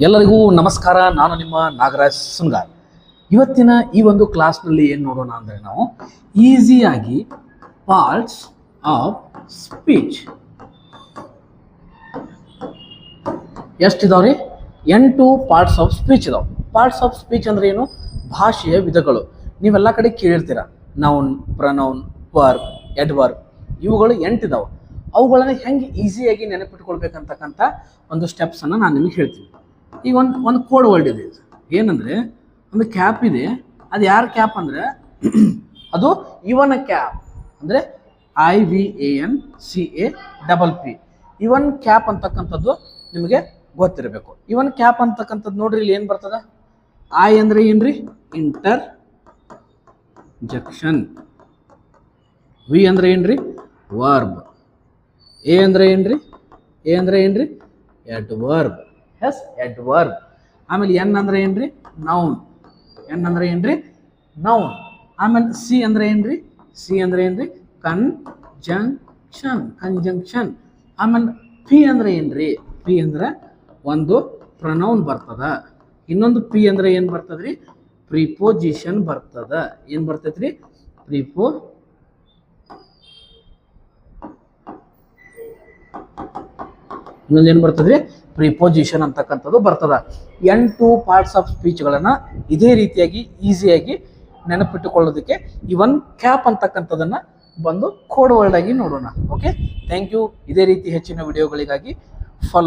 ಎಲ್ಲರಿಗೂ ನಮಸ್ಕಾರ. ನಾನು ನಿಮ್ಮ ನಾಗರಾಜ್ ಸುನ್ಗಾರ್. ಇವತ್ತಿನ ಈ ಒಂದು ಕ್ಲಾಸ್ನಲ್ಲಿ ಏನು ನೋಡೋಣ ಅಂದರೆ ನಾವು ಈಸಿಯಾಗಿ ಪಾರ್ಟ್ಸ್ ಆಫ್ ಸ್ಪೀಚ್ ಎಷ್ಟಿದಾವ್ರಿ? 8 ಪಾರ್ಟ್ಸ್ ಆಫ್ ಸ್ಪೀಚ್ ಇದಾವೆ. ಪಾರ್ಟ್ಸ್ ಆಫ್ ಸ್ಪೀಚ್ ಅಂದ್ರೆ ಏನು? ಭಾಷೆಯ ವಿಧಗಳು. ನೀವೆಲ್ಲ ಕಡೆ ಕೇಳಿರ್ತೀರ. ನೌನ್, ಪ್ರನೌನ್, ವರ್ಬ್, ಎಡ್ವರ್ಬ್ ಇವುಗಳು 8 ಇದಾವೆ. ಅವುಗಳನ್ನು ಹೆಂಗೆ ಈಸಿಯಾಗಿ ನೆನಪಿಟ್ಕೊಳ್ಬೇಕಂತಕ್ಕಂಥ ಒಂದು ಸ್ಟೆಪ್ಸನ್ನು ನಾನು ನಿಮಗೆ ಹೇಳ್ತೀನಿ. ಈಗ ಒಂದು ಕೋಡ್ ವರ್ಡ್ ಇದೆ. ಏನಂದರೆ ಒಂದು ಕ್ಯಾಪ್ ಇದೆ. ಅದು ಯಾರ ಕ್ಯಾಪ್ ಅಂದರೆ ಅದು ಇವನ ಕ್ಯಾಪ್. ಅಂದರೆ IVANCAPP. ಇವನ್ ಕ್ಯಾಪ್ ಅಂತಕ್ಕಂಥದ್ದು ನಿಮಗೆ ಗೊತ್ತಿರಬೇಕು. ಇವನ್ ಕ್ಯಾಪ್ ಅಂತಕ್ಕಂಥದ್ದು ನೋಡ್ರಿ, ಇಲ್ಲಿ ಏನು ಬರ್ತದ? ಐ ಅಂದರೆ ಏನ್ರಿ? Inter ejection. ವಿ ಅಂದರೆ ಏನ್ರಿ? ವರ್ಬ್. ಎ ಅಂದರೆ ಏನ್ರಿ? ಎಡ್ವರ್ಬ್. Yes, adverb. ಆಮೇಲೆ ಎನ್ ಅಂದರೆ ಏನ್ರಿ? ನೌನ್. ಎನ್ ಅಂದರೆ ಏನ್ರಿ? ನೌನ್. ಆಮೇಲೆ ಸಿ ಅಂದರೆ ಏನ್ರಿ? ಕಂಜಂಕ್ಷನ್. ಆಮೇಲೆ ಪಿ ಅಂದರೆ ಏನ್ರಿ? ಪಿ ಅಂದ್ರೆ ಒಂದು ಪ್ರನೌನ್ ಬರ್ತದ. ಇನ್ನೊಂದು ಪಿ ಅಂದ್ರೆ ಏನು ಬರ್ತದ್ರಿ? ಪ್ರಿಪೋಸಿಷನ್ ಬರ್ತದ. ಏನು ಬರ್ತೈತ್ರಿ? ಇನ್ನೊಂದು ಏನು ಬರ್ತದ್ರಿ? ಪ್ರಿಪೋಸಿಷನ್ ಅಂತಕ್ಕಂಥದ್ದು ಬರ್ತದ. 8 ಪಾರ್ಟ್ಸ್ ಆಫ್ ಸ್ಪೀಚ್ಗಳನ್ನು ಇದೇ ರೀತಿಯಾಗಿ ಈಸಿಯಾಗಿ ನೆನಪಿಟ್ಟುಕೊಳ್ಳೋದಕ್ಕೆ ಇವನ್ ಕ್ಯಾಪ್ ಅಂತಕ್ಕಂಥದ್ದನ್ನು ಬಂದು ಕೋಡ್ ವರ್ಡ್ ಆಗಿ ನೋಡೋಣ. Okay, thank you. ಇದೇ ರೀತಿ ಹೆಚ್ಚಿನ ವಿಡಿಯೋಗಳಿಗಾಗಿ ಫಾಲೋ